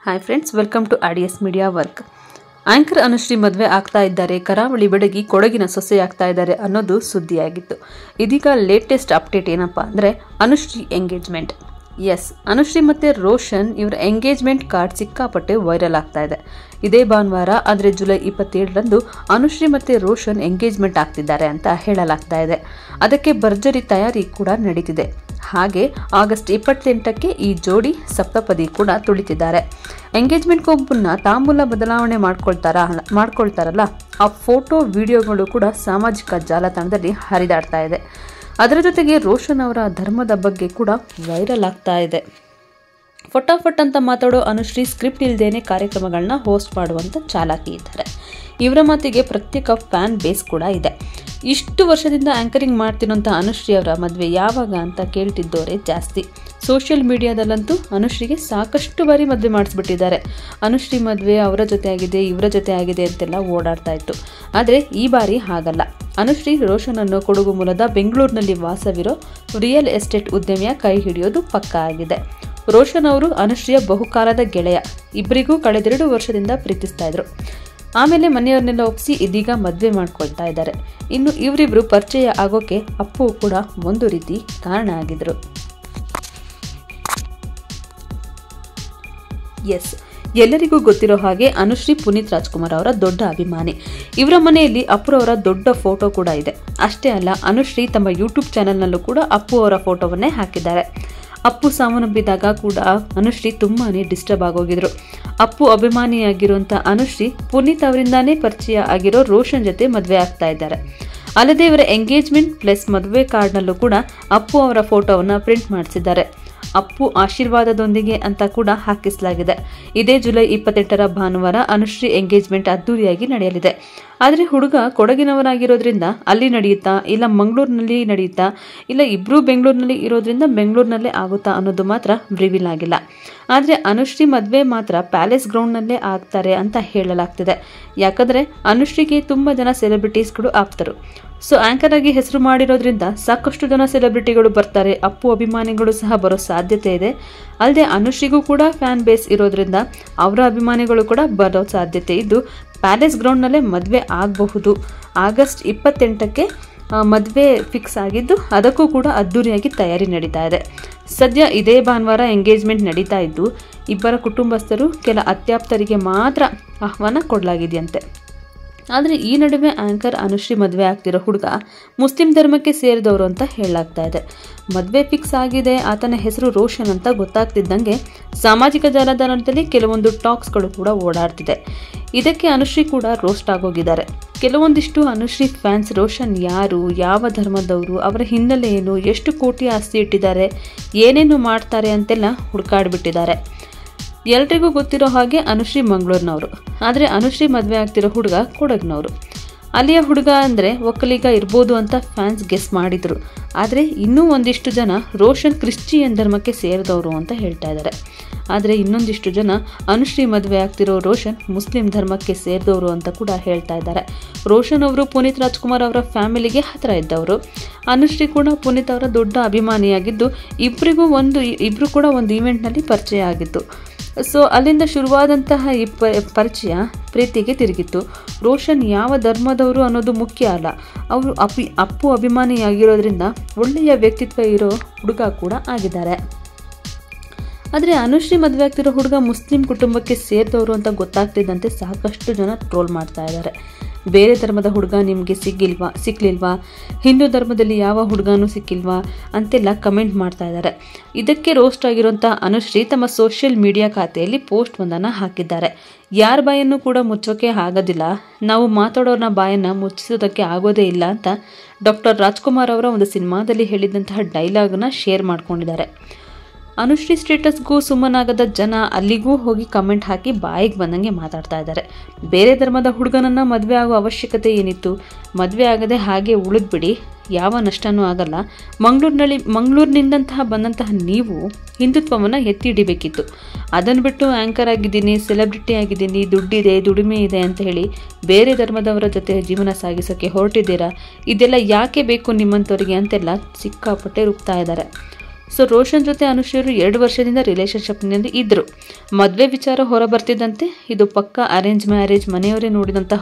Hi friends, welcome to audios media work. Anchor Anushree ಮದುವೆ ಆಗ್ತಾ ಇದ್ದಾರೆ, ಕರಾವಳಿ ಬೆಡಗಿ ಕೊಡಗಿನ ಸೊಸೆಯಾಗ್ತಾ ಇದ್ದಾರೆ ಅನ್ನೋದು ಸುದ್ದಿಯಾಗಿತ್ತು. ಇದೀಗ ಲೇಟೆಸ್ಟ್ ಅಪ್ಡೇಟ್ ಏನಪ್ಪಾ ಅಂದರೆ ಅನುಶ್ರೀ ಎಂಗೇಜ್ಮೆಂಟ್. ಎಸ್, ಅನುಶ್ರೀ ಮತ್ತು ರೋಷನ್ ಇವರ ಎಂಗೇಜ್ಮೆಂಟ್ ಕಾರ್ಡ್ ಸಿಕ್ಕಾಪಟ್ಟೆ ವೈರಲ್ ಆಗ್ತಾ ಇದೆ. ಇದೇ ಭಾನುವಾರ ಅಂದರೆ ಜುಲೈ 27ರಂದು ಅನುಶ್ರೀ ಮತ್ತು ರೋಷನ್ ಎಂಗೇಜ್ಮೆಂಟ್ ಆಗ್ತಿದ್ದಾರೆ ಅಂತ ಹೇಳಲಾಗ್ತಾ ಇದೆ. ಅದಕ್ಕೆ ಭರ್ಜರಿ ತಯಾರಿ ಕೂಡ ನಡೀತಿದೆ. ಹಾಗೆ ಆಗಸ್ಟ್ 28ಕ್ಕೆ ಈ ಜೋಡಿ ಸಪ್ತಪದಿ ಕೂಡ ತುಳಿತಿದ್ದಾರೆ. ಎಂಗೇಜ್ಮೆಂಟ್ ಕೊಬ್ಬನ್ನ ತಾಂಬೂಲ ಬದಲಾವಣೆ ಮಾಡ್ಕೊಳ್ತಾರಲ್ಲ, ಆ ಫೋಟೋ ವಿಡಿಯೋಗಳು ಕೂಡ ಸಾಮಾಜಿಕ ಜಾಲತಾಣದಲ್ಲಿ ಹರಿದಾಡ್ತಾ ಇದೆ. ಅದರ ಜೊತೆಗೆ ರೋಷನ್ ಅವರ ಧರ್ಮದ ಬಗ್ಗೆ ಕೂಡ ವೈರಲ್ ಆಗ್ತಾ ಇದೆ. ಫಟಾಫಟ್ ಅಂತ ಮಾತಾಡೋ ಅನುಶ್ರೀ ಸ್ಕ್ರಿಪ್ಟ್ ಇಲ್ಲದೇನೆ ಕಾರ್ಯಕ್ರಮಗಳನ್ನ ಹೋಸ್ಟ್ ಮಾಡುವಂಥ ಚಾಲಾಕಿ ಇದ್ದಾರೆ. ಇವರ ಮಾತಿಗೆ ಪ್ರತ್ಯೇಕ ಫ್ಯಾನ್ ಬೇಸ್ ಕೂಡ ಇದೆ. ಇಷ್ಟು ವರ್ಷದಿಂದ ಆಂಕರಿಂಗ್ ಮಾಡ್ತಿರೋಂಥ ಅನುಶ್ರೀ ಅವರ ಮದುವೆ ಯಾವಾಗ ಅಂತ ಕೇಳ್ತಿದ್ದವರೇ ಜಾಸ್ತಿ. ಸೋಷಿಯಲ್ ಮೀಡಿಯಾದಲ್ಲಂತೂ ಅನುಶ್ರೀಗೆ ಸಾಕಷ್ಟು ಬಾರಿ ಮದುವೆ ಮಾಡಿಸ್ಬಿಟ್ಟಿದ್ದಾರೆ. ಅನುಶ್ರೀ ಮದುವೆ ಅವರ ಜೊತೆ ಆಗಿದೆ, ಇವರ ಜೊತೆ ಆಗಿದೆ ಅಂತೆಲ್ಲ ಓಡಾಡ್ತಾ ಇತ್ತು. ಆದರೆ ಈ ಬಾರಿ ಹಾಗಲ್ಲ. ಅನುಶ್ರೀ ರೋಷನ್ ಅನ್ನೋ ಕೊಡಗು ಮೂಲದ ಬೆಂಗಳೂರಿನಲ್ಲಿ ವಾಸವಿರೋ ರಿಯಲ್ ಎಸ್ಟೇಟ್ ಉದ್ಯಮಿಯ ಕೈ ಹಿಡಿಯೋದು ಪಕ್ಕಾ ಆಗಿದೆ. ರೋಷನ್ ಅವರು ಅನುಶ್ರೀಯ ಬಹುಕಾಲದ ಗೆಳೆಯ. ಇಬ್ಬರಿಗೂ ಕಳೆದ 2 ವರ್ಷದಿಂದ ಪ್ರೀತಿಸ್ತಾ ಇದ್ರು. ಆಮೇಲೆ ಮನೆಯವ್ರನ್ನೆಲ್ಲ ಒಪ್ಪಿಸಿ ಇದೀಗ ಮದುವೆ ಮಾಡ್ಕೊಳ್ತಾ ಇದ್ದಾರೆ. ಇನ್ನು ಇವರಿಬ್ರು ಪರಿಚಯ ಆಗೋಕೆ ಅಪ್ಪು ಕೂಡ ಒಂದು ರೀತಿ ಕಾರಣ ಆಗಿದ್ರು. ಎಸ್, ಎಲ್ಲರಿಗೂ ಗೊತ್ತಿರೋ ಹಾಗೆ ಅನುಶ್ರೀ ಪುನೀತ್ ರಾಜ್ಕುಮಾರ್ ಅವರ ದೊಡ್ಡ ಅಭಿಮಾನಿ. ಇವರ ಮನೆಯಲ್ಲಿ ಅಪ್ಪುರವರ ದೊಡ್ಡ ಫೋಟೋ ಕೂಡ ಇದೆ. ಅಷ್ಟೇ ಅಲ್ಲ, ಅನುಶ್ರೀ ತಮ್ಮ ಯೂಟ್ಯೂಬ್ ಚಾನೆಲ್ನಲ್ಲೂ ಕೂಡ ಅಪ್ಪು ಅವರ ಫೋಟೋವನ್ನೇ ಹಾಕಿದ್ದಾರೆ. ಅಪ್ಪು ಸಾವನ್ನಪ್ಪಿದಾಗ ಕೂಡ ಅನುಶ್ರೀ ತುಂಬಾನೇ ಡಿಸ್ಟರ್ಬ್ ಆಗೋಗಿದ್ರು. ಅಪ್ಪು ಅಭಿಮಾನಿಯಾಗಿರುವಂಥ ಅನುಶ್ರೀ ಪುನೀತ್ ಅವರಿಂದಾನೇ ಪರಿಚಯ ಆಗಿರೋ ರೋಷನ್ ಜೊತೆ ಮದುವೆ ಆಗ್ತಾ ಇದ್ದಾರೆ. ಅಲ್ಲದೆ ಇವರ ಎಂಗೇಜ್ಮೆಂಟ್ ಪ್ಲಸ್ ಮದುವೆ ಕಾರ್ಡ್ನಲ್ಲೂ ಕೂಡ ಅಪ್ಪು ಅವರ ಫೋಟೋವನ್ನು ಪ್ರಿಂಟ್ ಮಾಡಿಸಿದ್ದಾರೆ. ಅಪ್ಪು ಆಶೀರ್ವಾದದೊಂದಿಗೆ ಅಂತ ಕೂಡ ಹಾಕಿಸಲಾಗಿದೆ. ಇದೇ ಜುಲೈ 28ರ ಭಾನುವಾರ ಅನುಶ್ರೀ ಎಂಗೇಜ್ಮೆಂಟ್ ಅದ್ದೂರಿಯಾಗಿ ನಡೆಯಲಿದೆ. ಆದರೆ ಹುಡುಗ ಕೊಡಗಿನವರಾಗಿರೋದ್ರಿಂದ ಅಲ್ಲಿ ನಡೆಯುತ್ತಾ, ಇಲ್ಲ ಮಂಗಳೂರಿನಲ್ಲಿ ನಡೆಯುತ್ತಾ, ಇಲ್ಲ ಇಬ್ಬರೂ ಬೆಂಗಳೂರಿನಲ್ಲಿ ಇರೋದ್ರಿಂದ ಬೆಂಗಳೂರಿನಲ್ಲೇ ಆಗುತ್ತಾ ಅನ್ನೋದು ಮಾತ್ರ ರಿವೀಲ್ ಆಗಿಲ್ಲ. ಆದರೆ ಅನುಶ್ರೀ ಮದುವೆ ಮಾತ್ರ ಪ್ಯಾಲೇಸ್ ಗ್ರೌಂಡ್ನಲ್ಲೇ ಆಗ್ತಾರೆ ಅಂತ ಹೇಳಲಾಗ್ತಿದೆ. ಯಾಕಂದರೆ ಅನುಶ್ರೀಗೆ ತುಂಬ ಜನ ಸೆಲೆಬ್ರಿಟೀಸ್ಗಳು ಆಪ್ತರು. ಸೊ ಆಂಕರ್ ಆಗಿ ಹೆಸರು ಮಾಡಿರೋದ್ರಿಂದ ಸಾಕಷ್ಟು ಜನ ಸೆಲೆಬ್ರಿಟಿಗಳು ಬರ್ತಾರೆ. ಅಪ್ಪು ಅಭಿಮಾನಿಗಳು ಸಹ ಬರೋ ಸಾಧ್ಯತೆ ಇದೆ. ಅಲ್ಲದೆ ಅನುಶ್ರೀಗೂ ಕೂಡ ಫ್ಯಾನ್ ಬೇಸ್ ಇರೋದ್ರಿಂದ ಅವರ ಅಭಿಮಾನಿಗಳು ಕೂಡ ಬರೋ ಸಾಧ್ಯತೆ ಇದ್ದು ಪ್ಯಾಲೇಸ್ ಗ್ರೌಂಡ್ನಲ್ಲೇ ಮದುವೆ ಆಗಬಹುದು. ಆಗಸ್ಟ್ 28ಕ್ಕೆ ಮದುವೆ ಫಿಕ್ಸ್ ಆಗಿದ್ದು ಅದಕ್ಕೂ ಕೂಡ ಅದ್ದೂರಿಯಾಗಿ ತಯಾರಿ ನಡೀತಾ ಇದೆ. ಸದ್ಯ ಇದೇ ಭಾನುವಾರ ಎಂಗೇಜ್ಮೆಂಟ್ ನಡೀತಾ ಇದ್ದು ಇಬ್ಬರ ಕುಟುಂಬಸ್ಥರು ಕೆಲ ಅತ್ಯಾಪ್ತರಿಗೆ ಮಾತ್ರ ಆಹ್ವಾನ ಕೊಡಲಾಗಿದೆಯಂತೆ. ಆದರೆ ಈ ನಡುವೆ ಆಂಕರ್ ಅನುಶ್ರೀ ಮದುವೆ ಆಗ್ತಿರೋ ಹುಡುಗ ಮುಸ್ಲಿಂ ಧರ್ಮಕ್ಕೆ ಸೇರಿದವರು ಅಂತ ಹೇಳಲಾಗ್ತಾ ಇದೆ. ಮದುವೆ ಫಿಕ್ಸ್ ಆಗಿದೆ, ಆತನ ಹೆಸರು ರೋಷನ್ ಅಂತ ಗೊತ್ತಾಗ್ತಿದ್ದಂಗೆ ಸಾಮಾಜಿಕ ಜಾಲತಾಣದಲ್ಲಿ ಕೆಲವೊಂದು ಟಾಕ್ಸ್ಗಳು ಕೂಡ ಓಡಾಡ್ತಿದೆ. ಇದಕ್ಕೆ ಅನುಶ್ರೀ ಕೂಡ ರೋಸ್ಟ್ ಆಗೋಗಿದ್ದಾರೆ. ಕೆಲವೊಂದಿಷ್ಟು ಅನುಶ್ರೀ ಫ್ಯಾನ್ಸ್ ರೋಷನ್ ಯಾರು, ಯಾವ ಧರ್ಮದವರು, ಅವರ ಹಿನ್ನೆಲೆ ಏನು, ಎಷ್ಟು ಕೋಟಿ ಆಸ್ತಿ ಇಟ್ಟಿದ್ದಾರೆ, ಏನೇನು ಮಾಡ್ತಾರೆ ಅಂತೆಲ್ಲ ಹುಡುಕಾಡ್ಬಿಟ್ಟಿದ್ದಾರೆ. ಎಲ್ರಿಗೂ ಗೊತ್ತಿರೋ ಹಾಗೆ ಅನುಶ್ರೀ ಮಂಗಳೂರಿನವರು. ಆದರೆ ಅನುಶ್ರೀ ಮದುವೆ ಆಗ್ತಿರೋ ಹುಡುಗ ಕೊಡಗಿನವರು. ಅಲ್ಲಿಯ ಹುಡುಗ ಅಂದರೆ ಒಕ್ಕಲಿಗ ಇರ್ಬೋದು ಅಂತ ಫ್ಯಾನ್ಸ್ ಗೆಸ್ ಮಾಡಿದರು. ಆದರೆ ಇನ್ನೂ ಒಂದಿಷ್ಟು ಜನ ರೋಷನ್ ಕ್ರಿಶ್ಚಿಯನ್ ಧರ್ಮಕ್ಕೆ ಸೇರಿದವರು ಅಂತ ಹೇಳ್ತಾ ಇದ್ದಾರೆ. ಆದರೆ ಇನ್ನೊಂದಿಷ್ಟು ಜನ ಅನುಶ್ರೀ ಮದುವೆ ಆಗ್ತಿರೋ ರೋಷನ್ ಮುಸ್ಲಿಂ ಧರ್ಮಕ್ಕೆ ಸೇರಿದವರು ಅಂತ ಕೂಡ ಹೇಳ್ತಾ ಇದ್ದಾರೆ. ರೋಷನ್ ಅವರು ಪುನೀತ್ ರಾಜ್ಕುಮಾರ್ ಅವರ ಫ್ಯಾಮಿಲಿಗೆ ಹತ್ತಿರ ಇದ್ದವರು. ಅನುಶ್ರೀ ಕೂಡ ಪುನೀತ್ ಅವರ ದೊಡ್ಡ ಅಭಿಮಾನಿಯಾಗಿದ್ದು ಇಬ್ಬರು ಕೂಡ ಒಂದು ಈವೆಂಟ್ನಲ್ಲಿ ಪರಿಚಯ ಆಗಿತ್ತು. ಸೊ ಅಲ್ಲಿಂದ ಶುರುವಾದಂತಹ ಈ ಪರಿಚಯ ಪ್ರೀತಿಗೆ ತಿರುಗಿತ್ತು. ರೋಷನ್ ಯಾವ ಧರ್ಮದವರು ಅನ್ನೋದು ಮುಖ್ಯ ಅಲ್ಲ, ಅವರು ಅಪ್ಪು ಅಭಿಮಾನಿಯಾಗಿರೋದ್ರಿಂದ ಒಳ್ಳೆಯ ವ್ಯಕ್ತಿತ್ವ ಇರೋ ಹುಡುಗ ಕೂಡ ಆಗಿದ್ದಾರೆ. ಆದರೆ ಅನುಶ್ರೀ ಮದುವೆ ಆಗ್ತಿರೋ ಹುಡುಗ ಮುಸ್ಲಿಂ ಕುಟುಂಬಕ್ಕೆ ಸೇರಿದವರು ಅಂತ ಗೊತ್ತಾಗ್ತಿದ್ದಂತೆ ಸಾಕಷ್ಟು ಜನ ಟ್ರೋಲ್ ಮಾಡ್ತಾ ಇದ್ದಾರೆ. ಬೇರೆ ಧರ್ಮದ ಹುಡುಗ ನಿಮಗೆ ಸಿಕ್ಲಿಲ್ವಾ, ಹಿಂದೂ ಧರ್ಮದಲ್ಲಿ ಯಾವ ಹುಡುಗನೂ ಸಿಕ್ಕಿಲ್ವಾ ಅಂತೆಲ್ಲ ಕಮೆಂಟ್ ಮಾಡ್ತಾ ಇದ್ದಾರೆ. ಇದಕ್ಕೆ ರೋಸ್ಟ್ ಆಗಿರುವಂಥ ಅನುಶ್ರೀ ತಮ್ಮ ಸೋಷಿಯಲ್ ಮೀಡಿಯಾ ಖಾತೆಯಲ್ಲಿ ಪೋಸ್ಟ್ ಒಂದನ್ನು ಹಾಕಿದ್ದಾರೆ. ಯಾರ ಬಾಯನ್ನು ಕೂಡ ಮುಚ್ಚೋಕೆ ಆಗೋದಿಲ್ಲ, ನಾವು ಮಾತಾಡೋರ್ನ ಬಾಯನ್ನು ಮುಚ್ಚಿಸೋದಕ್ಕೆ ಆಗೋದೇ ಇಲ್ಲ ಅಂತ ಡಾಕ್ಟರ್ ರಾಜ್ಕುಮಾರ್ ಅವರ ಒಂದು ಸಿನಿಮಾದಲ್ಲಿ ಹೇಳಿದಂತಹ ಡೈಲಾಗನ್ನು ಶೇರ್ ಮಾಡ್ಕೊಂಡಿದ್ದಾರೆ. ಅನುಶ್ರೀ ಸ್ಟೇಟಸ್ಗೂ ಸುಮ್ಮನಾಗದ ಜನ ಅಲ್ಲಿಗೂ ಹೋಗಿ ಕಮೆಂಟ್ ಹಾಕಿ ಬಾಯಿಗೆ ಬಂದಂಗೆ ಮಾತಾಡ್ತಾ ಇದ್ದಾರೆ. ಬೇರೆ ಧರ್ಮದ ಹುಡುಗನನ್ನು ಮದುವೆ ಆಗೋ ಅವಶ್ಯಕತೆ ಏನಿತ್ತು? ಮದುವೆ ಆಗದೆ ಹಾಗೆ ಉಳಿದ್ಬಿಡಿ, ಯಾವ ನಷ್ಟನೂ ಆಗಲ್ಲ. ಮಂಗಳೂರಿನಿಂದಂತಹ ಬಂದಂತಹ ನೀವು ಹಿಂದುತ್ವವನ್ನು ಎತ್ತಿ ಹಿಡಿಬೇಕಿತ್ತು. ಅದನ್ನು ಬಿಟ್ಟು ಆ್ಯಂಕರ್ ಆಗಿದ್ದೀನಿ, ಸೆಲೆಬ್ರಿಟಿ ಆಗಿದ್ದೀನಿ, ದುಡ್ಡಿದೆ, ದುಡಿಮೆ ಇದೆ ಅಂತ ಹೇಳಿ ಬೇರೆ ಧರ್ಮದವರ ಜೊತೆ ಜೀವನ ಸಾಗಿಸೋಕ್ಕೆ ಹೊರಟಿದ್ದೀರಾ. ಇದೆಲ್ಲ ಯಾಕೆ ಬೇಕು ನಿಮ್ಮಂಥವ್ರಿಗೆ ಅಂತೆಲ್ಲ ಸಿಕ್ಕಾಪಟ್ಟೆ ರುಬ್ತಾ ಇದ್ದಾರೆ. ಸೊ ರೋಷನ್ ಜೊತೆ ಅನುಶ್ರೀ ಅವರು 2 ವರ್ಷದಿಂದ ರಿಲೇಶನ್ಶಿಪ್ನಲ್ಲಿ ಇದ್ದರು. ಮದುವೆ ವಿಚಾರ ಹೊರ ಬರ್ತಿದ್ದಂತೆ ಇದು ಪಕ್ಕಾ ಅರೇಂಜ್ ಮ್ಯಾರೇಜ್, ಮನೆಯವರೇ ನೋಡಿದಂಥ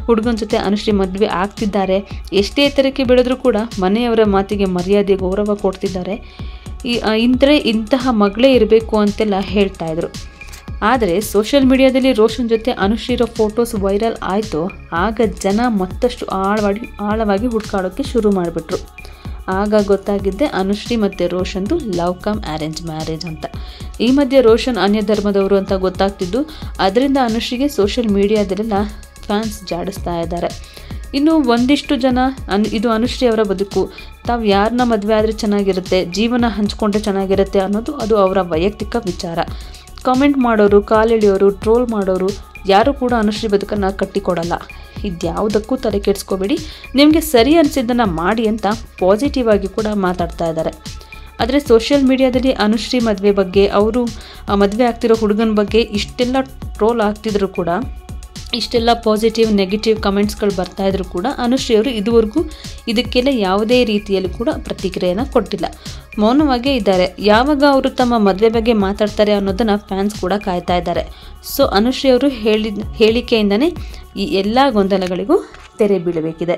ಹುಡುಗನ ಜೊತೆ ಅನುಶ್ರೀ ಮದುವೆ ಆಗ್ತಿದ್ದಾರೆ. ಎಷ್ಟೇ ಎತ್ತರಕ್ಕೆ ಬೆಳೆದರೂ ಕೂಡ ಮನೆಯವರ ಮಾತಿಗೆ ಮರ್ಯಾದೆ ಗೌರವ ಕೊಡ್ತಿದ್ದಾರೆ. ಇಂತಹ ಮಗಳೇ ಇರಬೇಕು ಅಂತೆಲ್ಲ ಹೇಳ್ತಾ ಇದ್ರು. ಆದರೆ ಸೋಷಿಯಲ್ ಮೀಡಿಯಾದಲ್ಲಿ ರೋಷನ್ ಜೊತೆ ಅನುಶ್ರೀ ಇರೋ ಫೋಟೋಸ್ ವೈರಲ್ ಆಯಿತು. ಆಗ ಜನ ಮತ್ತಷ್ಟು ಆಳವಾಗಿ ಹುಡುಕಾಡೋಕ್ಕೆ ಶುರು ಮಾಡಿಬಿಟ್ರು. ಆಗ ಗೊತ್ತಾಗಿದ್ದೆ ಅನುಶ್ರೀ ಮತ್ತು ರೋಷನ್ದು ಲವ್ ಕಮ್ ಅರೇಂಜ್ ಮ್ಯಾರೇಜ್ ಅಂತ. ಈ ಮಧ್ಯೆ ರೋಷನ್ ಅನ್ಯ ಧರ್ಮದವರು ಅಂತ ಗೊತ್ತಾಗ್ತಿದ್ದು, ಅದರಿಂದ ಅನುಶ್ರೀಗೆ ಸೋಷಿಯಲ್ ಮೀಡಿಯಾದಲ್ಲೆಲ್ಲ ಫ್ಯಾನ್ಸ್ ಜಾಡಿಸ್ತಾ ಇದ್ದಾರೆ. ಇನ್ನು ಒಂದಿಷ್ಟು ಜನ ಇದು ಅನುಶ್ರೀ ಅವರ ಬದುಕು, ತಾವು ಯಾರನ್ನ ಮದುವೆ ಆದರೆ ಚೆನ್ನಾಗಿರುತ್ತೆ, ಜೀವನ ಹಂಚ್ಕೊಂಡ್ರೆ ಚೆನ್ನಾಗಿರುತ್ತೆ ಅನ್ನೋದು ಅದು ಅವರ ವೈಯಕ್ತಿಕ ವಿಚಾರ. ಕಾಮೆಂಟ್ ಮಾಡೋರು, ಕಾಲೆಳೆಯೋರು, ಟ್ರೋಲ್ ಮಾಡೋರು ಯಾರು ಕೂಡ ಅನುಶ್ರೀ ಬದುಕನ್ನು ಕಟ್ಟಿಕೊಡಲ್ಲ. ಇದ್ಯಾವುದಕ್ಕೂ ತಲೆ ಕೆಡಿಸ್ಕೋಬೇಡಿ, ನಿಮಗೆ ಸರಿ ಅನಿಸಿದ್ದನ್ನು ಮಾಡಿ ಅಂತ ಪಾಸಿಟಿವ್ ಆಗಿ ಕೂಡ ಮಾತಾಡ್ತಾ ಇದ್ದಾರೆ. ಆದರೆ ಸೋಷಿಯಲ್ ಮೀಡಿಯಾದಲ್ಲಿ ಅನುಶ್ರೀ ಮದುವೆ ಬಗ್ಗೆ, ಅವರು ಮದುವೆ ಆಗ್ತಿರೋ ಹುಡುಗನ ಬಗ್ಗೆ ಇಷ್ಟೆಲ್ಲ ಟ್ರೋಲ್ ಆಗ್ತಿದ್ರು ಕೂಡ, ಇಷ್ಟೆಲ್ಲ ಪಾಸಿಟಿವ್ ನೆಗೆಟಿವ್ ಕಮೆಂಟ್ಸ್ಗಳು ಬರ್ತಾ ಇದ್ರು ಕೂಡ ಅನುಶ್ರೀ ಅವರು ಇದುವರೆಗೂ ಇದಕ್ಕೆಲ್ಲ ಯಾವುದೇ ರೀತಿಯಲ್ಲಿ ಕೂಡ ಪ್ರತಿಕ್ರಿಯೆಯನ್ನು ಕೊಟ್ಟಿಲ್ಲ, ಮೌನವಾಗೇ ಇದ್ದಾರೆ. ಯಾವಾಗ ಅವರು ತಮ್ಮ ಮದುವೆ ಬಗ್ಗೆ ಮಾತಾಡ್ತಾರೆ ಅನ್ನೋದನ್ನು ಫ್ಯಾನ್ಸ್ ಕೂಡ ಕಾಯ್ತಾ ಇದ್ದಾರೆ. ಸೊ ಅನುಶ್ರೀ ಅವರು ಹೇಳಿಕೆಯಿಂದನೇ ಈ ಎಲ್ಲ ಗೊಂದಲಗಳಿಗೂ ತೆರೆ ಬೀಳಬೇಕಿದೆ.